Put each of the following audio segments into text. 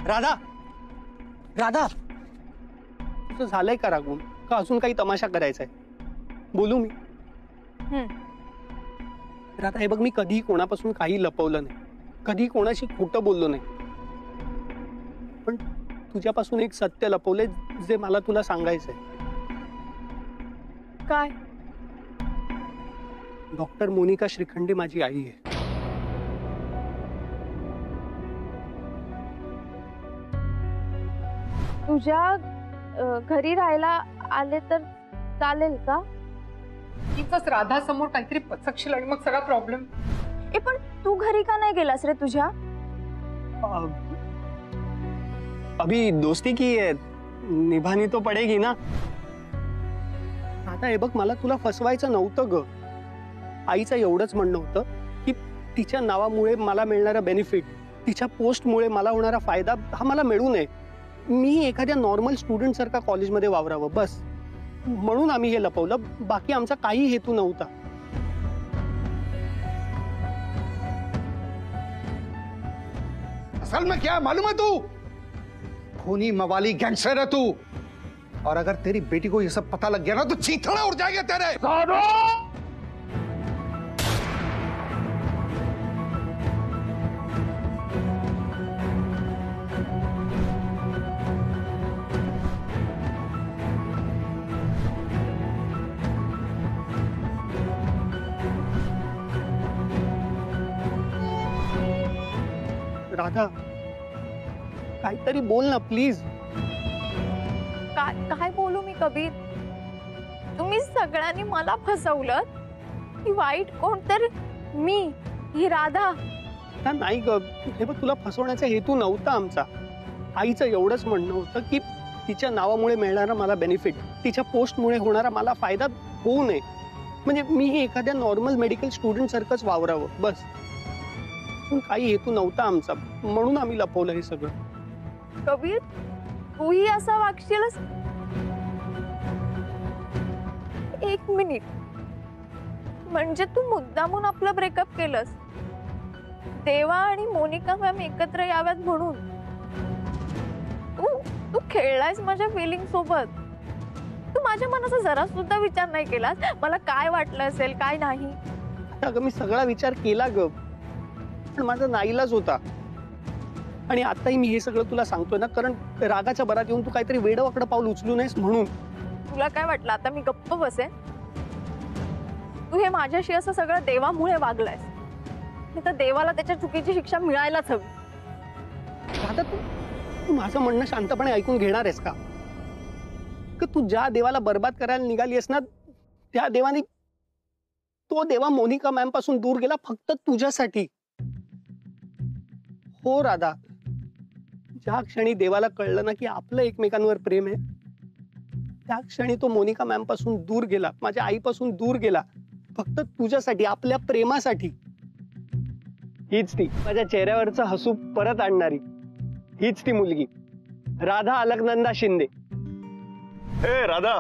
राधा, राधा, तुझं झालंय का रागून? का अजून काही तमाशा करायचा आहे? बोलू मी? राधा, हे बघ, मी कधी कोणापासून काही लपवलं नाही, कधी कोणाशी खोटं बोललो नाही, पण तुझ्यापासून एक सत्य लपवले जे मला तुला सांगायचंय. काय? डॉक्टर मोनिका श्रीखंडे माझी आई आहे. तुझ्या घरी राहायला आले तर चालेल का? तिथंच राधा समोर काहीतरी पचकशील आणि मग सगळा प्रॉब्लेम. पण तू घरी का नाही गेलास रे तुझ्या? अभी दोस्ती की है, निभानी तो पडेगी ना. आता हे बघ, मला तुला फसवायचं नव्हतं ग. आईचं एवढंच म्हणणं होतं की तिच्या नावामुळे मला मिळणारा बेनिफिट, तिच्या पोस्टमुळे मला होणारा फायदा हा मला मिळू नये. मी एखाद्या नॉर्मल स्टुडंट सारखा कॉलेजमध्ये वावरावं बस, म्हणून आम्ही हे लपवलं. बाकी आमचा काही हेतू नव्हता. असल में क्या मालूम है तू? खूनी मवाली गैंगस्टर है तू, और अगर तेरी बेटी को ये सब पता लग गया ना तो चीथड़े उड़ जाएंगे तेरे. राधा, काहीतरी बोल ना प्लीज. काय बोलू मी कबीर? तुम्ही सगळ्यांनी मला फसवलं. ही वाईट कोण तर मी, ही राधा. नाही ग, हे बघ, तुला फसवण्याचा हेतू नव्हता आमचा. आईचं एवढंच म्हणणं होतं की तिच्या नावामुळे मिळणारा मला बेनिफिट, तिच्या पोस्टमुळे होणारा मला फायदा होऊ नये. म्हणजे मी एखाद्या नॉर्मल मेडिकल स्टुडंट सारखंच वावरावं बस. काही हेतू नव्हता आमचा, म्हणून आम्ही लपवलं हे सगळं. कबीर, तूही असा वागशीलच? एक मिनिट, म्हणजे तू मुद्दामून आपलं ब्रेकअप केलंस देवा आणि मोनिका मॅम एकत्र याव्यात म्हणून? तू खेळलायस माझ्या फिलिंग सोबत. तू माझ्या मनाचा जरा सुद्धा विचार नाही केलास मला काय वाटलं असेल काय नाही. अगं, मी सगळा विचार केला ग, पण माझा नाईलाज होता. आणि आताही मी हे सगळं तुला सांगतोय ना, कारण रागाच्या भरात येऊन तू काहीतरी वेडवाकडं पाऊल उचलू नयेस म्हणून. तुला काय वाटलं आता मी गप्प बसेन? तू हे माझ्याशी असं सगळं देवामुळे वागलायस, नाही तर देवाला त्याच्या चुकीची शिक्षा मिळायलाच हवी. आता तू माझं म्हणणं शांतपणे ऐकून घेणार आहेस का? तू ज्या देवाला बर्बाद करायला निघालीस ना, त्या देवाने, तो देवा मोनिका मॅम पासून दूर गेला फक्त तुझ्यासाठी. हो राधा, ज्या क्षणी देवाला कळलं ना की आपलं एकमेकांवर प्रेम आहे, त्या क्षणी तो मोनिका मॅम पासून दूर गेला, माझ्या आईपासून दूर गेला फक्त तुझ्यासाठी, आपल्या प्रेमासाठी. हीच ती माझ्या चेहऱ्यावरचं हसू परत आणणारी, हीच ती मुलगी राधा अलकनंदा शिंदे. हे राधा,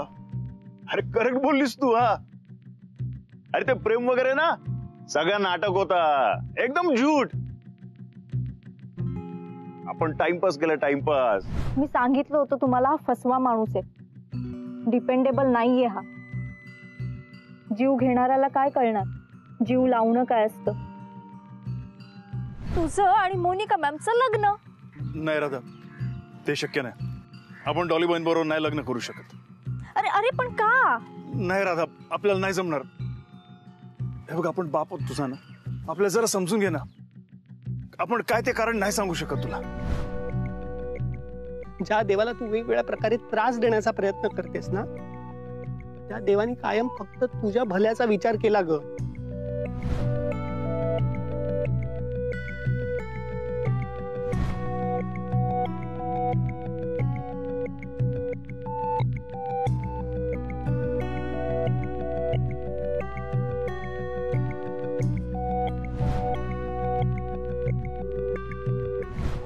अरे करेक्ट बोललीस तू. हा, अरे ते प्रेम वगैरे ना सगळा नाटक होता, एकदम झूट. आपण टाइमपास केला, टाइमपास. मी सांगितलं होतं तुम्हाला, हा फसवा माणूस आहे, डिपेंडेबल नाहीये हा. जीव घेणाऱ्याला काय कळणार जीव लावणं काय असतं. तुझं आणि मोनिका मॅमचं लग्न? नाही राधा, ते शक्य नाही. आपण डॉली बहीण बरोबर नाही लग्न करू शकत. अरे अरे पण का? नाही राधा, आपल्याला नाही जमणार. हे बघ, आपण बाप आहोत तुझा ना, आपल्याला जरा समजून घे ना. आपण काय ते कारण नाही सांगू शकत तुला. ज्या देवाला तू वेगवेगळ्या प्रकारे त्रास देण्याचा प्रयत्न करतेस ना, त्या देवाने कायम फक्त तुझ्या भल्याचा विचार केला ग.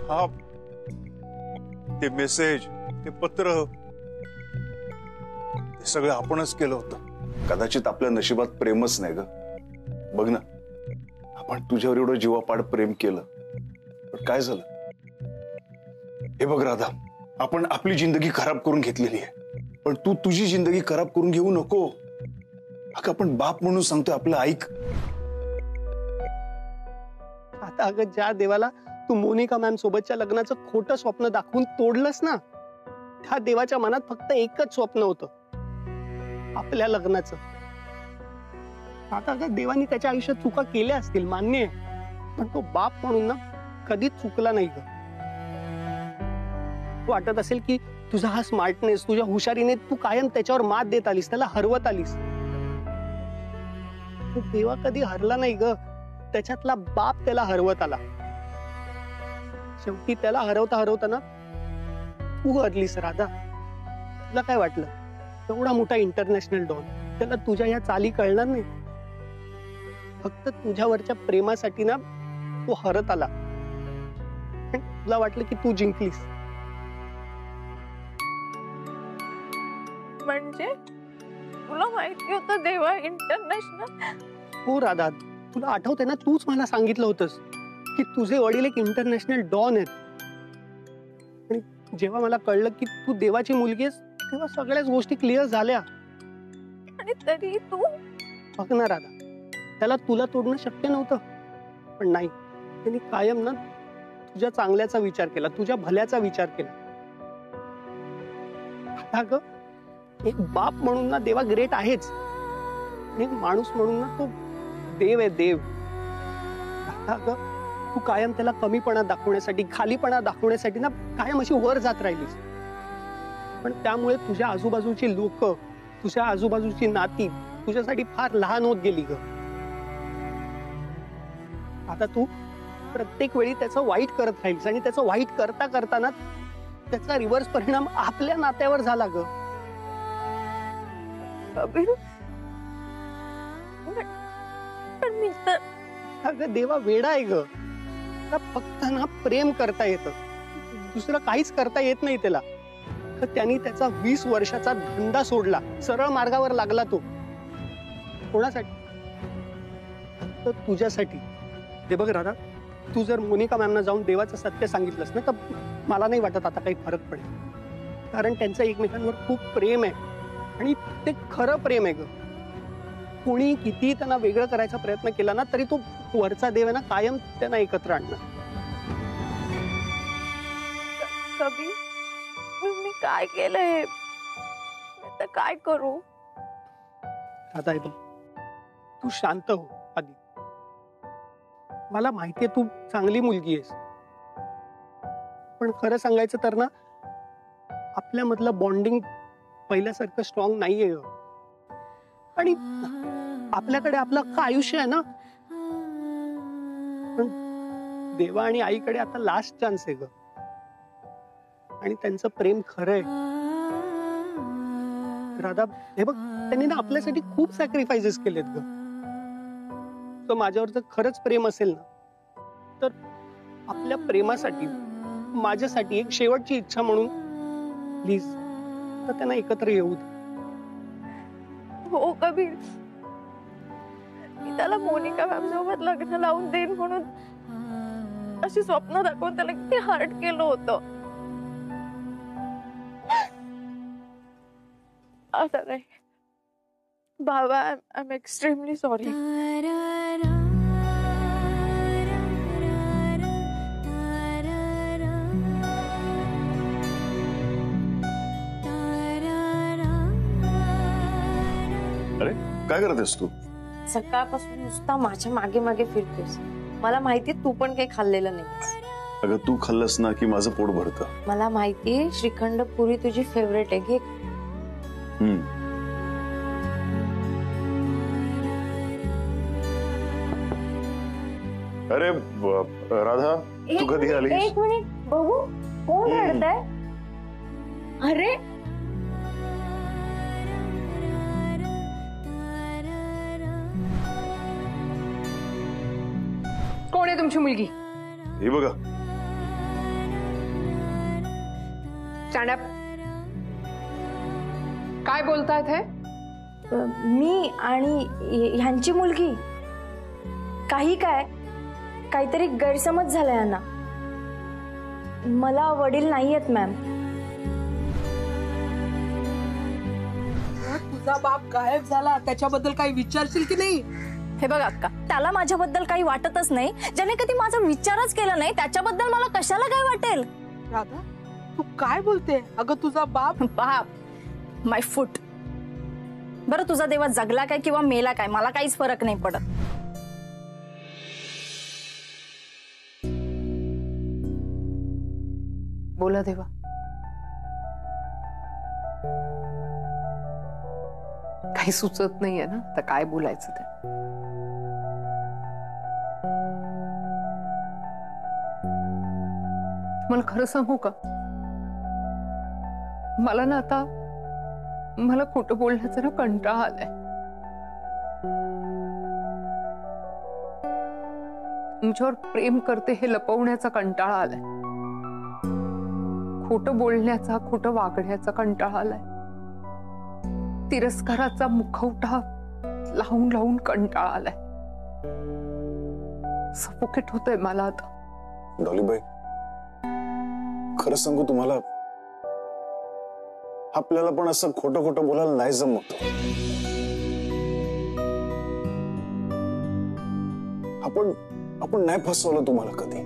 हा, ते मेसेज, ते पत्र, ते सगळं आपणच केलं होतं. कदाचित आपल्या नशिबात प्रेमच नाही ग. बघ ना, आपण तुझ्यावर एवढं जीवापाड प्रेम केलं, पण काय झालं? हे बघ राधा, आपण आपली जिंदगी खराब करून घेतलेली आहे, पण तू तुझी जिंदगी खराब करून घेऊ नको. अगं आपण बाप म्हणून सांगतोय, आपलं ऐक. आता अगं ज्या देवाला तू मोनिका मॅम सोबतच्या लग्नाचं खोटं स्वप्न दाखवून तोडलंस ना, त्या देवाच्या मनात फक्त एकच स्वप्न होतं, आपल्या लग्नाचं. आता अगं देवानी त्याच्या आयुष्यात चुका केल्या असतील, मान्य आहे, पण तो बाप म्हणून ना कधीच चुकला नाही ग. वाटत असेल की तुझा हा स्मार्टनेस, तुझ्या हुशारीने तू कायम त्याच्यावर मात देत आलीस, त्याला हरवत आलीस. देवा कधी हरला नाही ग, त्याच्यातला बाप त्याला हरवत आला. शेवटी त्याला हरवता हरवताना तू हरलीस राधा. तुला काय वाटलं, एवढा मोठा इंटरनॅशनल डॉन, त्याला तुझ्या या चाली कळणार नाही? फक्त तुझ्यावरच्या प्रेमासाठी ना तो हरत आला. तुला वाटलं की तू जिंकलीस. म्हणजे तुला माहिती होतं देवा इंटरनॅशनल? हो राधा, तुला आठवते ना, तूच मला सांगितलं होतंस की तुझे वडील एक इंटरनॅशनल डॉन आहेत. आणि जेव्हा मला कळलं की तू देवाची मुलगी आहेस, तेव्हा सगळ्याच गोष्टी क्लिअर झाल्या. आणि तरी तू बघ ना राधा, त्याला तुला तोडणं शक्य नव्हतं, पण नाही, त्यांनी कायम ना तुझ्या चांगल्याचा विचार केला, तुझ्या भल्याचा विचार केला. आता ग एक बाप म्हणून ना देवा ग्रेट आहेच, आणि एक माणूस म्हणून ना तो देव आहे, देव. आता ग तू कायम त्याला कमीपणा दाखवण्यासाठी, खालीपणा दाखवण्यासाठी ना कायम अशी वर जात राहिलीस. पण त्यामुळे तुझ्या आजूबाजूची लोक, तुझ्या आजूबाजूची नाती तुझ्यासाठी फार लहान होत गेली ग. आता तू प्रत्येक वेळी त्याचं वाईट करत राहील, आणि त्याचं वाईट करता करताना त्याचा रिव्हर्स परिणाम आपल्या नात्यावर झाला ग. कबीर, पण मी तर अगं देवा वेडा आहे ग. त्याला फक्त ना प्रेम करता येतं, दुसरं काहीच करता येत नाही त्याला. तर त्यांनी त्याचा 20 वर्षाचा धंदा सोडला, सरळ मार्गावर लागला तो. कोणासाठी? तर तुझ्यासाठी. हे बघ राधा, तू जर मोनिका मॅमना जाऊन देवाचं सत्य सांगितलंस ना, तर मला नाही वाटत आता काही फरक पडेल. कारण त्यांचं एकमेकांवर खूप प्रेम आहे, आणि ते खरं प्रेम आहे ग. कोणी किती त्यांना वेगळं करायचा प्रयत्न केला ना, तरी तो वरचा देव आहे ना, कायम त्यांना एकत्र आणणार. कबीर, मी काय केलंय? आता काय करू? राधा, बघ, तू शांत हो आधी. मला माहितीये तू चांगली मुलगी आहेस, पण खरं सांगायचं तर ना, आपल्यामधलं बॉन्डिंग पहिल्यासारखं स्ट्रॉंग नाहीये. आणि आपल्याकडे आपलं अख्खं आयुष्य आहे ना, पण देवा आणि आईकडे आता लास्ट चान्स आहे ग. आणि त्यांचं प्रेम खरं आहे राधा. हे बघ, त्यांनी ना आपल्यासाठी खूप सॅक्रिफायसेस केलेत ग. तर माझ्यावर जर खरंच प्रेम असेल ना, तर आपल्या प्रेमासाठी, माझ्यासाठी एक शेवटची इच्छा म्हणून प्लीज तर त्यांना एकत्र येऊ दे. हो कबीर, मी त्याला मोनिका मॅम सोबत लग्न लावून देईन म्हणून अशी स्वप्न दाखवून त्याला किती हर्ट केलं होतं. आता नाही बाबा, आय एम एक्स्ट्रीमली सॉरी. अरे काय करतेस तू? सकाळपासून नुसता माझ्या मागे मागे फिरतोस. मला माहिती तू पण काही खाल्लेलं नाही. अगं तू खाल्लंस ना की माझं पोट भरतं. मला माहिती श्रीखंड पुरी तुझी फेवरेट आहे, घे. अरे राधा, तू कधी आली? एक मिनिट बघू, कोण रडतंय? अरे कोण आहे तुमची मुलगी? हे बघा. Stand up. काय बोलतायत हे? मी आणि ह्यांची मुलगी. काही काय, काहीतरी गैरसमज झाला यांना. मला वडील नाहीयेत मॅम. तुझा बाप गायब झाला त्याच्याबद्दल काही विचारशील की नाही? हे बघ अक्का, त्याला माझ्याबद्दल काही वाटतच नाही. ज्याने कधी माझा विचारच केला नाही त्याच्याबद्दल मला कशाला काय वाटेल? राधा, तू काय बोलते? अगं तुझा बाप बाप माय फूट. बरं तुझा देवा जगला काय किंवा मेला काय मला काहीच फरक नाही पडत. बोला देवा. काही सुचत नाहीये ना तर काय बोलायचं ते. मला खरं सांगू का, मला ना आता मला खोटं बोलण्याचा ना कंटाळा आलाय. तुमच्यावर प्रेम करते हे लपवण्याचा कंटाळा आलाय. खोटं बोलण्याचा, खोटं वागण्याचा कंटाळा आलाय. तिरस्काराचा मुखवटा लावून लावून कंटाळा आलाय. सफोकेट होतंय मला आता. डॉलीबाई, खरं सांगू तुम्हाला, आपल्याला पण असं खोटं खोटं बोलायला नाही जमत. आपण नाही फसवलं तुम्हाला कधी.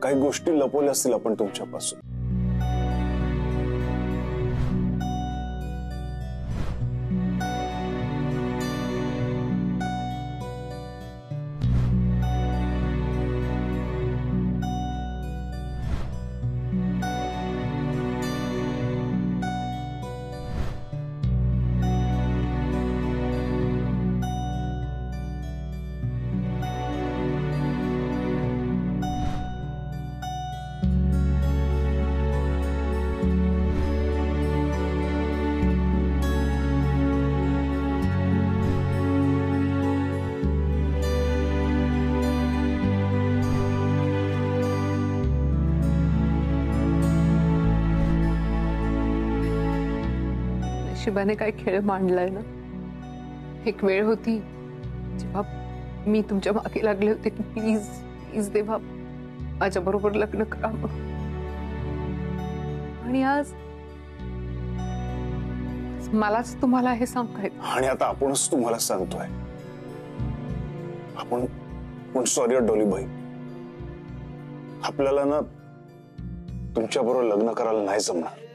काही गोष्टी लपवल्या असतील आपण तुमच्यापासून. शिवाने काय खेळ मांडलाय ना. एक वेळ होती जेव्हा मी तुमच्या मागे लागले होते की प्लीज प्लीज देवा माझ्या बरोबर लग्न करा. आणि आज मलाच तुम्हाला हे सांगायचं. आणि आता आपणच तुम्हाला सांगतोय. आपण सॉरी डॉलीबाई, आपल्याला ना तुमच्या बरोबर लग्न करायला नाही जमणार.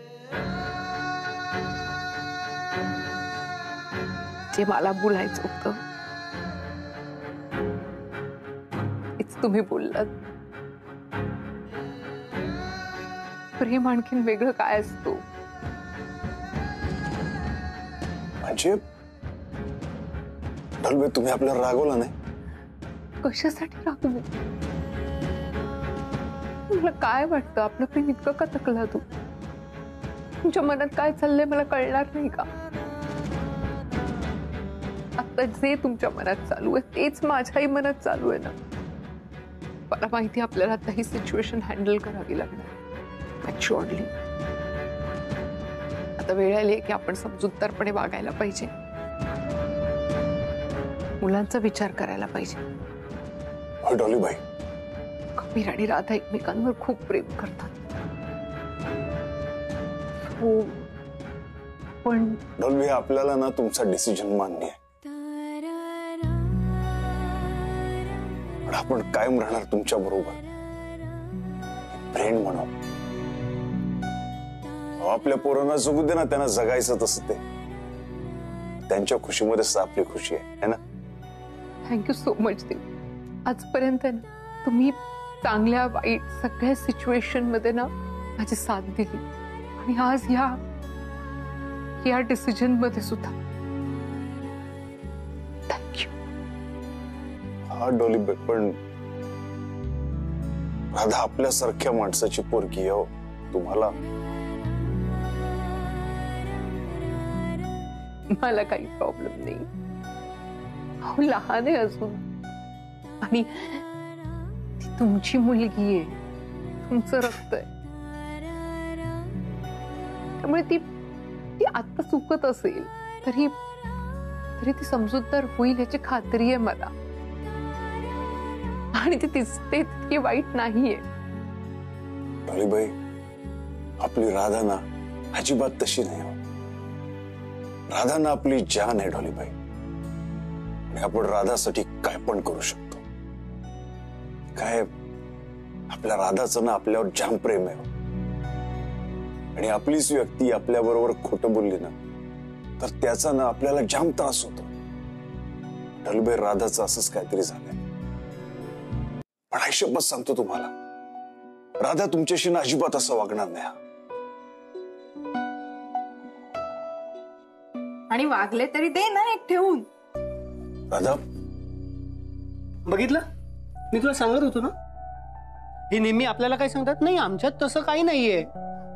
जे मला बोलायचं होतं तेच तुम्ही बोललात. प्रेम आणखीन वेगळं काय असतो? म्हणजे डॉलीबाई, तुम्ही आपल्याला रागवलं नाही? कशासाठी रागवू? मला काय वाटतं आपलं प्रेम इतकं का थकला? तुमच्या मनात काय चाललंय मला कळणार नाही का? आता जे तुमच्या मनात चालू आहे तेच माझ्याही मनात चालू आहे ना. मला माहिती आपल्याला आता ही सिच्युएशन हँडल करावी लागणार मॅच्युअर्डली. आता वेळ आली की आपण समजूतदारपणे वागायला पाहिजे. मुलांचा विचार करायला पाहिजे. डॉलीबाई, कबीर आणि राधा एकमेकांवर खूप प्रेम करतात. हो पण डॉल्बी, आपल्याला ना तुमचा डिसिजन मान्य आहे. पण आपण कायम राहणार तुमच्या बरोबर फ्रेंड म्हणून. आपल्या पोरांना जगू दे ना, त्यांना जगायचं तसं ते. त्यांच्या खुशीमध्ये आपली खुशी आहे ना. थँक्यू सो मच देव. आजपर्यंत ना तुम्ही चांगल्या वाईट सगळ्या सिच्युएशन मध्ये ना माझी साथ दिली. आणि आज या डिसिजन मध्ये सुद्धा थँक्यू. हा डॉलीबाई, पण राधा आपल्यासारख्या माणसाची पोरगी आहे हो. तुम्हाला मला काही प्रॉब्लेम नाही. अहो लहान आहे अजून आणि ती तुमची मुलगी आहे, तुमचं रक्त आहे. त्यामुळे ती आता चुकत असेल तरी ती समजूतदार होईल याची खात्री आहे मला. आणि ते तितकी वाईट नाहीये. डॉलीबाई, आपली राधा ना अजिबात तशी नाही. राधा ना आपली जान आहे डॉलीबाई, आणि आपण राधासाठी काय पण करू शकतो. काय आपल्या राधाचं ना आपल्यावर जाम प्रेम आहे, आणि आपलीच व्यक्ती आपल्या बरोबर खोटं बोलली ना तर त्याचा ना आपल्याला जाम त्रास होतो. डॉलीबाई, राधाचं असंच काहीतरी झालंय. पण आयुष्यभर सांगतो तुम्हाला, राधा तुमच्याशी ना अजिबात असं वागणार नाही. आणि वागले तरी दे ना एक ठेवून. राधा, बघितलं, मी तुला सांगत होतो ना, हे नेहमी आपल्याला काय सांगतात, नाही आमच्यात तसं काही नाहीये,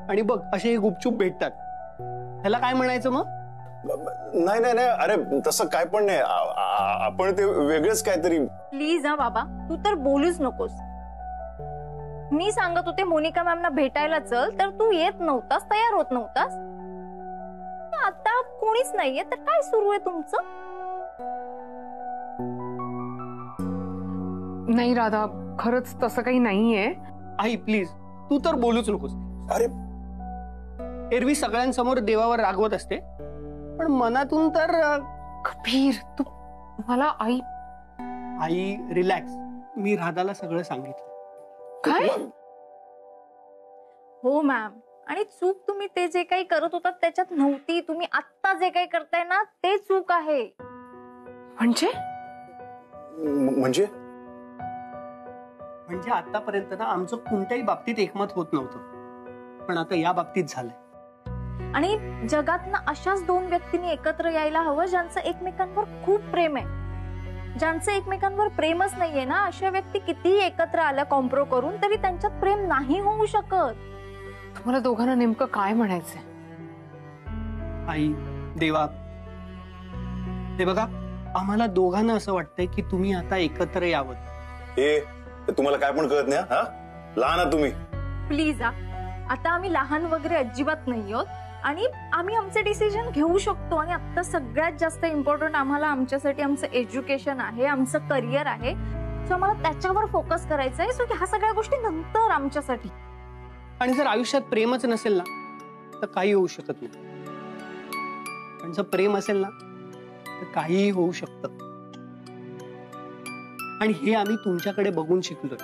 आणि बघ असे हे गुपचूप भेटतात. ह्याला काय म्हणायचं मग? नाही नाही नाही, अरे तसं काय पण नाही. आपण ते वेगळंच काहीतरी. प्लीज हा बाबा, तू तर बोलूच नकोस. मी सांगत होते मोनिका मॅमना भेटायला चल, तर तू येत नव्हतास, तयार होत नव्हतास. आता कोणीच नाहीये तर काय सुरू आहे तुमचं? नाही राधा, खरंच तसं काही नाहीये. आई प्लीज, तू तर बोलूच नकोस. अरे एरवी सगळ्यांसमोर देवावर रागवत असते, पण मनातून तर कबीर, तू मला आई रिलॅक्स. मी राधाला सगळं सांगितलं. काय? हो मॅम, आणि चूक तुम्ही ते जे काही करत होता त्याच्यात नव्हती. तुम्ही आत्ता जे काही करताय ना ते चूक आहे. म्हणजे म्हणजे म्हणजे आतापर्यंत ना आमचं कोणत्याही बाबतीत एकमत होत नव्हतं, पण आता या बाबतीत झालंय. आणि जगात ना अशाच दोन व्यक्तींनी एकत्र यायला हवं ज्यांचं एकमेकांवर खूप प्रेम आहे. ज्यांचं एकमेकांवर प्रेमच नाहीये ना, अशा व्यक्ती कितीही एकत्र आल्या कॉम्प्रो करून तरी त्यांच्यात प्रेम नाही होऊ शकत. तुम्हाला दोघांना नेमकं काय म्हणायचंय? आई, देवा, हे बघा, आम्हाला दोघांना असं वाटतंय की तुम्ही आता एकत्र यावं. हे तुम्हाला काय पण कळत नाही. हा, लहान आहात तुम्ही. प्लीज आता आम्ही लहान वगैरे अजिबात नाही आहोत, आणि आम्ही आमचे डिसिजन घेऊ शकतो. आणि आता सगळ्यात जास्त इम्पॉर्टंट आम्हाला आमच्यासाठी आमचं एज्युकेशन आहे, आमचं करिअर आहे. सो आम्हाला त्याच्यावर फोकस करायचं आहे. सो ह्या सगळ्या गोष्टी नंतर आमच्यासाठी. आणि जर आयुष्यात प्रेमच नसेल ना तर काही होऊ शकत नाही. पण जर प्रेम असेल ना तर काहीही होऊ शकतं. आणि हे आम्ही तुमच्याकडे बघून शिकलोय.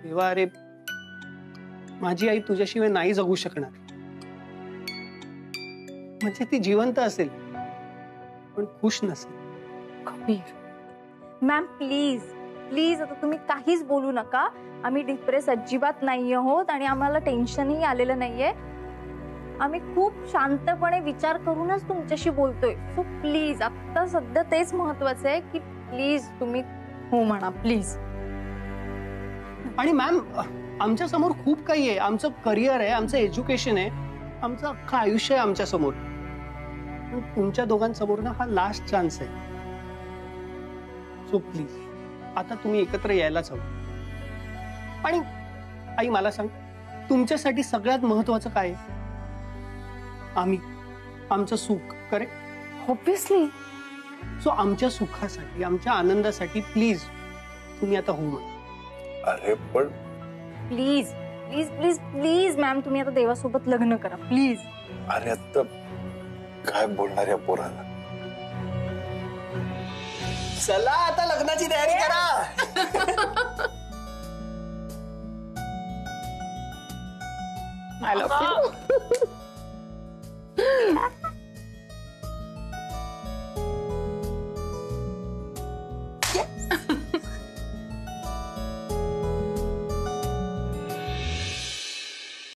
तेव्हा अरे, माझी आई तुझ्याशिवाय नाही जगू शकणार. म्हणजे ती जिवंत असेल पण खुश नसेल. कबीर, मॅम प्लीज प्लीज, आता तुम्ही काहीच बोलू नका. आम्ही डिप्रेस अजिबात नाही आहोत, आणि आम्हाला टेन्शनही आलेलं नाहीये. आम्ही खूप शांतपणे विचार करूनच तुमच्याशी बोलतोय. सो प्लीज, आता सध्या तेच महत्वाचं आहे की प्लीज तुम्ही हो म्हणा प्लीज. आणि मॅम, आमच्या समोर खूप काही आहे. आमचं करिअर आहे, आमचं एज्युकेशन आहे, आमचं अख्खं आयुष्य आहे आमच्या समोर. पण तुमच्या दोघांसमोर ना हा लास्ट चान्स आहे. सो प्लीज, आता तुम्ही एकत्र यायलाच हवं. आणि आई मला सांग, तुमच्यासाठी सगळ्यात महत्वाचं काय आहे? आम्ही, आमचं सुख. करेक्ट? ऑब्विसली. सो आमच्या सुखासाठी, आमच्या आनंदासाठी प्लीज तुम्ही आता हो म्हणा. अरे पण please please please please ma'am, तुम्ही आता देवासोबत लग्न करा प्लीज. अरे आता काय बोलणार या पोराला? चला आता लग्नाची तयारी करा. I love you. Yes.